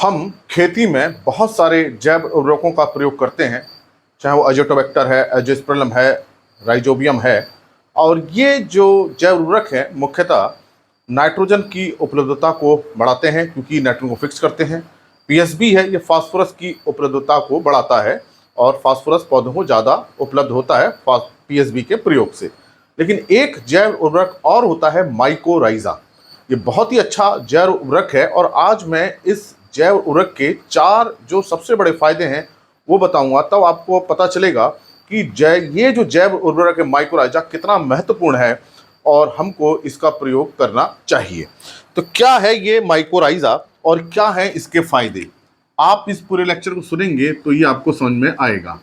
हम खेती में बहुत सारे जैव उर्वरकों का प्रयोग करते हैं, चाहे वो अजोटोबैक्टर है, एजोस्पेरिलम है, राइजोबियम है। और ये जो जैव उर्वरक है मुख्यतः नाइट्रोजन की उपलब्धता को बढ़ाते हैं, क्योंकि नाइट्रोजन को फिक्स करते हैं। पीएसबी है, ये फास्फोरस की उपलब्धता को बढ़ाता है और फास्फोरस पौधों को ज़्यादा उपलब्ध होता है पीएसबी के प्रयोग से। लेकिन एक जैव उर्वरक और होता है माइकोराइजा। ये बहुत ही अच्छा जैव उर्वरक है और आज मैं इस जैव उर्वरक के 4 जो सबसे बड़े फायदे हैं वो बताऊंगा, तब आपको पता चलेगा कि ये जो जैव उर्वरक है माइकोराइजा कितना महत्वपूर्ण है और हमको इसका प्रयोग करना चाहिए। तो क्या है ये माइकोराइजा और क्या है इसके फायदे, आप इस पूरे लेक्चर को सुनेंगे तो ये आपको समझ में आएगा।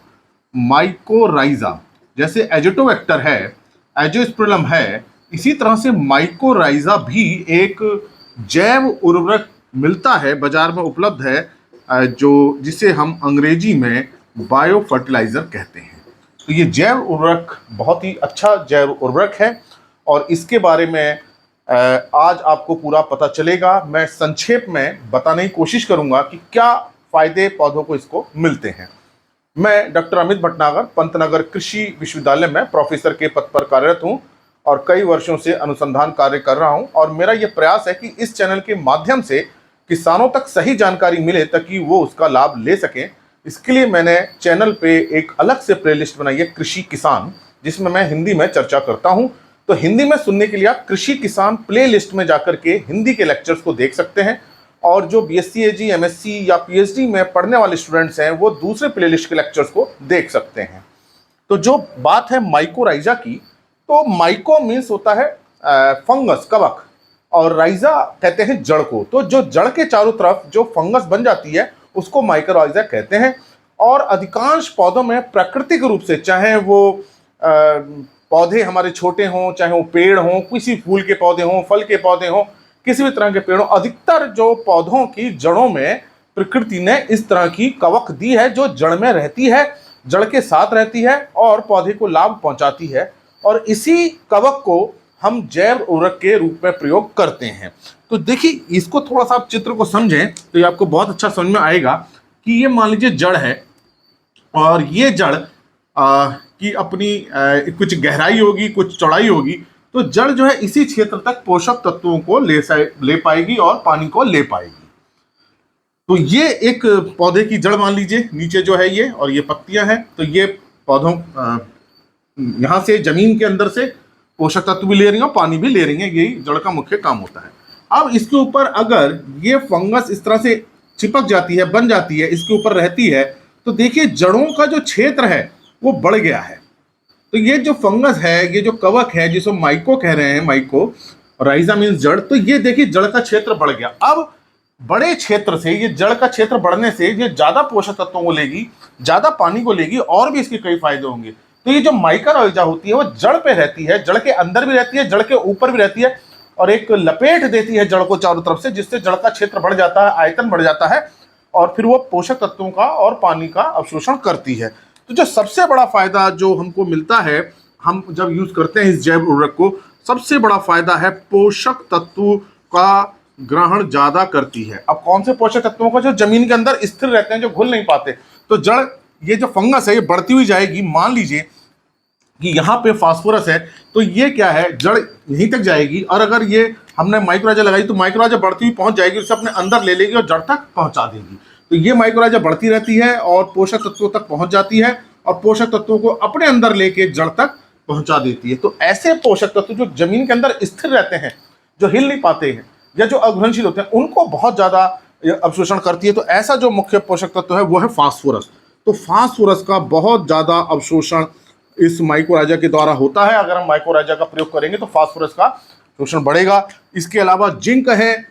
माइकोराइजा जैसे एजोटोबैक्टर है, एजोस्पेरिलम है, इसी तरह से माइकोराइजा भी एक जैव उर्वरक मिलता है, बाजार में उपलब्ध है, जो जिसे हम अंग्रेजी में बायो फर्टिलाइजर कहते हैं। तो ये जैव उर्वरक बहुत ही अच्छा जैव उर्वरक है और इसके बारे में आज आपको पूरा पता चलेगा। मैं संक्षेप में बताने की कोशिश करूंगा कि क्या फायदे पौधों को इसको मिलते हैं। मैं डॉक्टर अमित भटनागर पंतनगर कृषि विश्वविद्यालय में प्रोफेसर के पद पर कार्यरत हूं और कई वर्षों से अनुसंधान कार्य कर रहा हूं और मेरा यह प्रयास है कि इस चैनल के माध्यम से किसानों तक सही जानकारी मिले ताकि वो उसका लाभ ले सकें। इसके लिए मैंने चैनल पे एक अलग से प्लेलिस्ट बनाई है, कृषि किसान, जिसमें मैं हिंदी में चर्चा करता हूं। तो हिंदी में सुनने के लिए आप कृषि किसान प्लेलिस्ट में जाकर के हिंदी के लेक्चर्स को देख सकते हैं और जो बीएससी एजी, एमएससी या पीएचडी में पढ़ने वाले स्टूडेंट्स हैं वो दूसरे प्लेलिस्ट के लेक्चर्स को देख सकते हैं। तो जो बात है माइकोराइजा की, तो माइको मीन्स होता है फंगस, कवक, और राइजा कहते हैं जड़ को। तो जो जड़ के चारों तरफ जो फंगस बन जाती है उसको माइकोराइजा कहते हैं। और अधिकांश पौधों में प्राकृतिक रूप से, चाहे वो पौधे हमारे छोटे हों, चाहे वो पेड़ हों, किसी फूल के पौधे हों, फल के पौधे हों, किसी भी तरह के पेड़ हों, अधिकतर जो पौधों की जड़ों में प्रकृति ने इस तरह की कवक दी है जो जड़ में रहती है, जड़ के साथ रहती है और पौधे को लाभ पहुंचाती है। और इसी कवक को हम जैव उर्वरक के रूप में प्रयोग करते हैं। तो देखिए, इसको थोड़ा सा आप चित्र को समझें तो ये आपको बहुत अच्छा समझ में आएगा कि ये मान लीजिए जड़ है और ये जड़ की अपनी कुछ गहराई होगी, कुछ चौड़ाई होगी। तो जड़ जो है इसी क्षेत्र तक पोषक तत्वों को ले पाएगी और पानी को ले पाएगी। तो ये एक पौधे की जड़ मान लीजिए, नीचे जो है ये, और ये पत्तियां हैं। तो ये पौधों यहाँ से जमीन के अंदर से पोषक तत्व भी ले रही हैं और पानी भी ले रही हैं, यही जड़ का मुख्य काम होता है। अब इसके ऊपर अगर ये फंगस इस तरह से चिपक जाती है, बन जाती है, इसके ऊपर रहती है, तो देखिए जड़ों का जो क्षेत्र है वो बढ़ गया है। तो ये जो फंगस है, ये जो कवक है जिसको माइको कह रहे हैं, माइको, राइजा मीन्स जड़, तो ये देखिए जड़ का क्षेत्र बढ़ गया। अब बड़े क्षेत्र से, ये जड़ का क्षेत्र बढ़ने से ये ज्यादा पोषक तत्वों को लेगी, ज्यादा पानी को लेगी और भी इसके कई फायदे होंगे। तो ये जो माइकोराइजा होती है वो जड़ पे रहती है, जड़ के अंदर भी रहती है, जड़ के ऊपर भी रहती है और एक लपेट देती है जड़ को चारों तरफ से, जिससे जड़ का क्षेत्र बढ़ जाता है, आयतन बढ़ जाता है और फिर वो पोषक तत्वों का और पानी का अवशोषण करती है। तो जो सबसे बड़ा फायदा जो हमको मिलता है, हम जब यूज करते हैं इस जैव उर्वरक को, सबसे बड़ा फायदा है पोषक तत्वों का ग्रहण ज्यादा करती है। अब कौन से पोषक तत्वों का? जो जमीन के अंदर स्थिर रहते हैं, जो घुल नहीं पाते। तो जड़, ये जो फंगस है ये बढ़ती हुई जाएगी। मान लीजिए कि यहाँ पे फास्फोरस है, तो ये क्या है, जड़ यहीं तक जाएगी और अगर ये हमने माइकोराइजा लगाई तो माइकोराइजा बढ़ती हुई पहुंच जाएगी, उसे अपने अंदर ले लेगी और जड़ तक पहुंचा देगी। तो ये माइकोराइजा बढ़ती रहती है और पोषक तत्वों तक पहुंच जाती है और पोषक तत्वों को अपने अंदर लेके जड़ तक पहुंचा देती है। तो ऐसे पोषक तत्व जो जमीन के अंदर स्थिर रहते हैं, जो हिल नहीं पाते हैं या जो अघुलनशील होते हैं, उनको बहुत ज्यादा अवशोषण करती है। तो ऐसा जो मुख्य पोषक तत्व है वो है फास्फोरस। तो फास्फोरस का बहुत ज्यादा अवशोषण इस माइकोराइजा के द्वारा होता है। अगर हम माइकोराइजा का प्रयोग करेंगे तो फास्फोरस का शोषण बढ़ेगा। इसके अलावा जिंक है,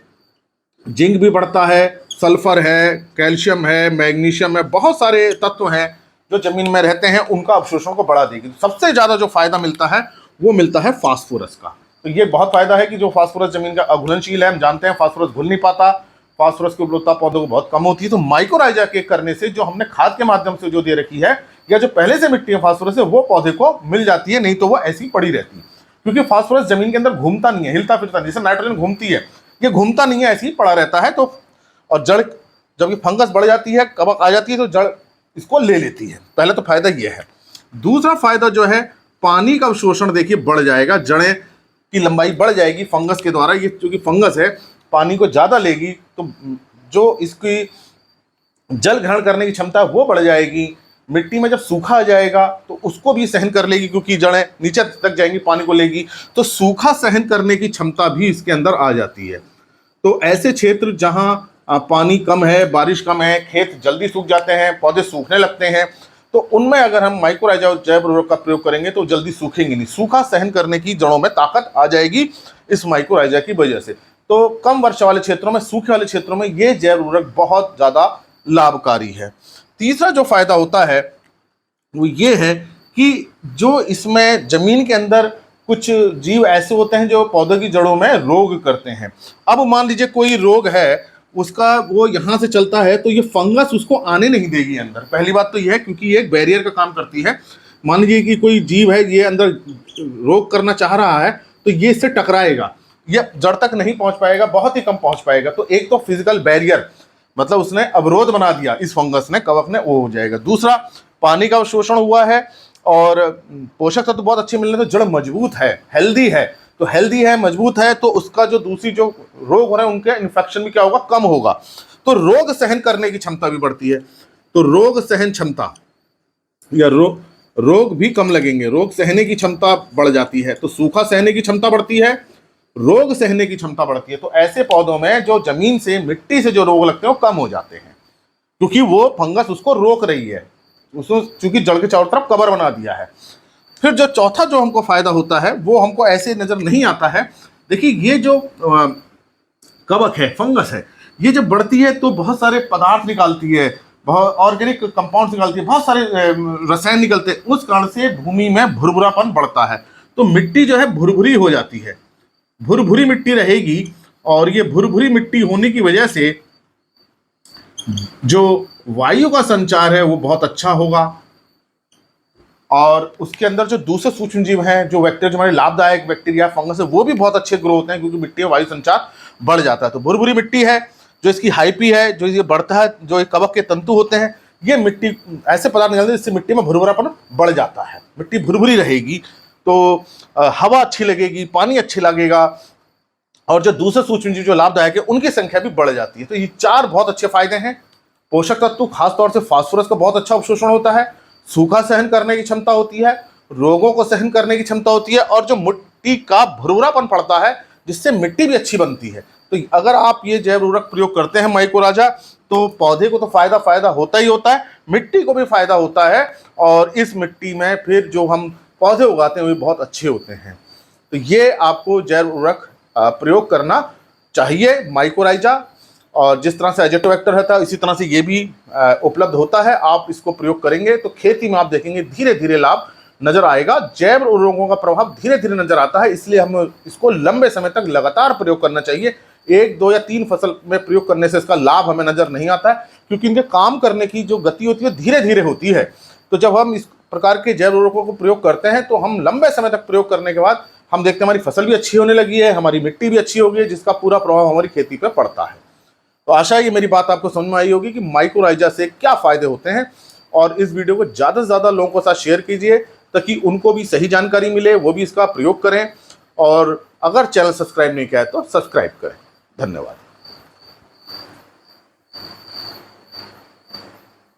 जिंक भी बढ़ता है, सल्फर है, कैल्शियम है, मैग्नीशियम है, बहुत सारे तत्व हैं जो जमीन में रहते हैं, उनका अवशोषण को बढ़ा देगी। सबसे ज्यादा जो फायदा मिलता है वो मिलता है फास्फोरस का। तो ये बहुत फायदा है कि जो फास्फोरस जमीन का अघुलनशील है, हम जानते हैं फास्फोरस घुल नहीं पाता, फास्फोरस की उपलब्धता पौधों को बहुत कम होती है। तो माइकोराइजा के करने से जो हमने खाद के माध्यम से जो दे रखी है या जो पहले से मिट्टी में फास्फोरस है वो पौधे को मिल जाती है, नहीं तो वो ऐसी पड़ी रहती है। क्योंकि फास्फोरस जमीन के अंदर घूमता नहीं है, हिलता फिरता नहीं, जैसे नाइट्रोजन घूमती है, ये घूमता नहीं है, ऐसे ही पड़ा रहता है। तो और जड़ जब ये फंगस बढ़ जाती है, कवक आ जाती है, तो जड़ इसको ले लेती है। पहले तो फायदा ये है। दूसरा फायदा जो है, पानी का अवशोषण देखिए बढ़ जाएगा, जड़ें की लंबाई बढ़ जाएगी फंगस के द्वारा। ये क्योंकि फंगस है, पानी को ज़्यादा लेगी, तो जो इसकी जल ग्रहण करने की क्षमता है वो बढ़ जाएगी। मिट्टी में जब सूखा आ जाएगा तो उसको भी सहन कर लेगी, क्योंकि जड़ें नीचे तक जाएंगी, पानी को लेगी, तो सूखा सहन करने की क्षमता भी इसके अंदर आ जाती है। तो ऐसे क्षेत्र जहां पानी कम है, बारिश कम है, खेत जल्दी सूख जाते हैं, पौधे सूखने लगते हैं, तो उनमें अगर हम माइक्रोराइजा और जैव उर्वरक का प्रयोग करेंगे तो जल्दी सूखेंगे नहीं। सूखा सहन करने की जड़ों में ताकत आ जाएगी इस माइक्रोराइजा की वजह से। तो कम वर्षा वाले क्षेत्रों में, सूखे वाले क्षेत्रों में ये जैव उर्वरक बहुत ज़्यादा लाभकारी है। तीसरा जो फायदा होता है वो ये है कि जो इसमें जमीन के अंदर कुछ जीव ऐसे होते हैं जो पौधों की जड़ों में रोग करते हैं। अब मान लीजिए कोई रोग है, उसका वो यहाँ से चलता है, तो ये फंगस उसको आने नहीं देगी अंदर। पहली बात तो ये है, क्योंकि ये एक बैरियर का काम करती है। मान लीजिए कि कोई जीव है, ये अंदर रोग करना चाह रहा है, तो ये इससे टकराएगा, ये जड़ तक नहीं पहुंच पाएगा, बहुत ही कम पहुंच पाएगा। तो एक तो फिजिकल बैरियर, मतलब उसने अवरोध बना दिया, इस फंगस ने, कवक ने, वो हो जाएगा। दूसरा, पानी का अवशोषण हुआ है और पोषक तत्व बहुत अच्छे मिलने, तो जड़ मजबूत है, हेल्दी है। तो हेल्दी है, मजबूत है, तो उसका जो दूसरी जो रोग हो रहे हैं उनके इन्फेक्शन भी क्या होगा, कम होगा। तो रोग सहन करने की क्षमता भी बढ़ती है। तो रोग सहन क्षमता या रोग भी कम लगेंगे, रोग सहने की क्षमता बढ़ जाती है। तो सूखा सहने की क्षमता बढ़ती है, रोग सहने की क्षमता बढ़ती है। तो ऐसे पौधों में जो जमीन से, मिट्टी से जो रोग लगते हैं वो कम हो जाते हैं, क्योंकि वो फंगस उसको रोक रही है, उसको चूंकि जड़ के चारों तरफ कवर बना दिया है। फिर जो चौथा जो हमको फायदा होता है वो हमको ऐसे नजर नहीं आता है। देखिए, ये जो कवक है, फंगस है, ये जब बढ़ती है तो बहुत सारे पदार्थ निकालती है, बहुत ऑर्गेनिक कंपाउंड निकालती है, बहुत सारे रसायन निकलते हैं। उस कारण से भूमि में भुरभुरापन बढ़ता है, तो मिट्टी जो है भुरभुरी हो जाती है, भुरभुरी मिट्टी रहेगी। और ये भुरभुरी मिट्टी होने की वजह से जो वायु का संचार है वो बहुत अच्छा होगा, और उसके अंदर जो दूसरे सूक्ष्म जीव हैं, जो बैक्टीरिया, जो हमारे लाभदायक बैक्टीरिया, फंगस है, वो भी बहुत अच्छे ग्रो होते हैं, क्योंकि मिट्टी में वायु संचार बढ़ जाता है। तो भुरभुरी मिट्टी है, जो इसकी हाइपी है, जो ये बढ़ता है, जो कवक के तंतु होते हैं, ये मिट्टी ऐसे पदार्थ निकलते हैं जिससे मिट्टी में भुरभुरापन बढ़ जाता है, मिट्टी भुरभुरी रहेगी, तो हवा अच्छी लगेगी, पानी अच्छी लगेगा, और जो दूसरे सूक्ष्म जीव जो लाभदायक है उनकी संख्या भी बढ़ जाती है। तो ये चार बहुत अच्छे फायदे हैं। पोषक तत्व, खासतौर से फास्फोरस का बहुत अच्छा अवशोषण होता है, सूखा सहन करने की क्षमता होती है, रोगों को सहन करने की क्षमता होती है, और जो मिट्टी का भुरभुरापन पड़ता है जिससे मिट्टी भी अच्छी बनती है। तो अगर आप ये जैव उर्वरक प्रयोग करते हैं माइक्रोराजा, तो पौधे को तो फायदा होता ही होता है, मिट्टी को भी फायदा होता है, और इस मिट्टी में फिर जो हम पौधे उगाते हैं वो बहुत अच्छे होते हैं। तो ये आपको जैव उर्वरक प्रयोग करना चाहिए, माइक्रोराइजा। और जिस तरह से एजेटोबैक्टर रहता है, इसी तरह से ये भी उपलब्ध होता है। आप इसको प्रयोग करेंगे तो खेती में आप देखेंगे धीरे धीरे लाभ नजर आएगा, जैव उर्वरकों का प्रभाव धीरे धीरे नजर आता है। इसलिए हम इसको लंबे समय तक लगातार प्रयोग करना चाहिए। 1, 2 या 3 फसल में प्रयोग करने से इसका लाभ हमें नजर नहीं आता है, क्योंकि इनके काम करने की जो गति होती है धीरे धीरे होती है। तो जब हम इस प्रकार के जैव उर्वरकों को प्रयोग करते हैं तो हम लंबे समय तक प्रयोग करने के बाद हम देखते हैं हमारी फसल भी अच्छी होने लगी है, हमारी मिट्टी भी अच्छी हो गई है, जिसका पूरा प्रभाव हमारी खेती पर पड़ता है। तो आशा है ये मेरी बात आपको समझ में आई होगी कि माइक्रोराइजा से क्या फायदे होते हैं, और इस वीडियो को ज़्यादा से ज़्यादा लोगों के साथ शेयर कीजिए ताकि उनको भी सही जानकारी मिले, वो भी इसका प्रयोग करें। और अगर चैनल सब्सक्राइब नहीं किया है तो सब्सक्राइब करें। धन्यवाद।